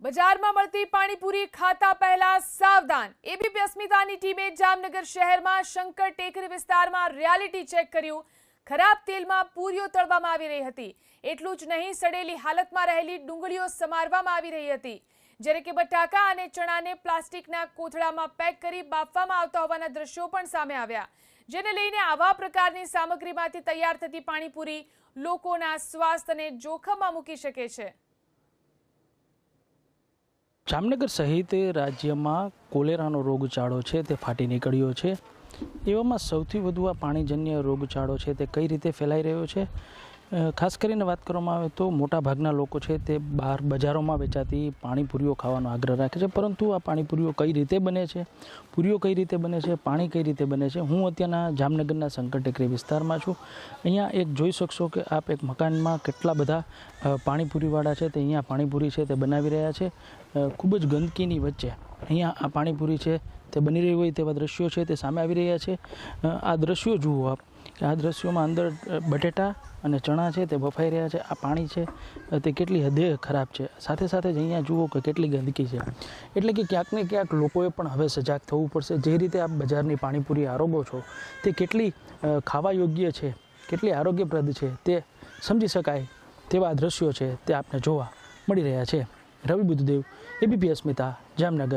બજારમાં મળતી પાણીપુરી ખાતા પહેલા સાવધાન। એબીપી અસ્મિતાની ટીમે જામનગર શહેરમાં શંકર ટેકરી વિસ્તારમાં રિયાલિટી ચેક કર્યું। ખરાબ તેલમાં પૂરીઓ તળવામાં આવી રહી હતી। એટલું જ નહીં, સડેલી હાલતમાં રહેલી ડુંગળીઓ સમારવામાં આવી રહી હતી, જ્યારે કે બટાકા અને ચણાને પ્લાસ્ટિકના કોથળામાં પેક કરી બાફવામાં આવતા હોવાના દ્રશ્યો પણ સામે આવ્યા, જેને લઈને આવા પ્રકારની સામગ્રીમાંથી તૈયાર થતી પાણીપુરી લોકોના સ્વાસ્થ્યને જોખમમાં મૂકી શકે છે। જામનગર સહિત રાજ્યમાં કોલેરાનો રોગચાળો છે તે ફાટી નીકળ્યો છે। એવામાં સૌથી વધુ આ પાણીજન્ય રોગચાળો છે તે કઈ રીતે ફેલાઈ રહ્યો છે, ખાસ કરીને વાત કરવામાં આવે તો મોટાભાગના લોકો છે તે બહાર બજારોમાં વેચાતી પાણીપુરીઓ ખાવાનો આગ્રહ રાખે છે, પરંતુ આ પાણીપુરીઓ કઈ રીતે બને છે, પૂરીઓ કઈ રીતે બને છે, પાણી કઈ રીતે બને છે। હું અત્યારના જામનગરના શંકર ટેકરી વિસ્તારમાં છું। અહીંયા એક જોઈ શકશો કે આપ એક મકાનમાં કેટલા બધા પાણીપુરીવાળા છે તે અહીંયા પાણીપુરી છે તે બનાવી રહ્યા છે। ખૂબ જ ગંદકીની વચ્ચે અહીંયા આ પાણીપુરી છે તે બની રહી હોય તેવા દ્રશ્યો છે તે સામે આવી રહ્યા છે। આ દ્રશ્યો જુઓ આપ, કે આ દ્રશ્યોમાં અંદર બટેટા અને ચણા છે તે બફાઈ રહ્યા છે। આ પાણી છે તે કેટલી હદે ખરાબ છે, સાથે સાથે જ અહીંયા જુઓ કે કેટલી ગંદકી છે। એટલે કે ક્યાંક ને ક્યાંક લોકોએ પણ હવે સજાગ થવું પડશે। જે રીતે આપ બજારની પાણીપુરી આરોગો છો તે કેટલી ખાવા યોગ્ય છે, કેટલી આરોગ્યપ્રદ છે તે સમજી શકાય તેવા દ્રશ્યો છે તે આપને જોવા મળી રહ્યા છે। રવિ બુદ્ધદેવ, એબીપી અસ્મિતા, જામનગર।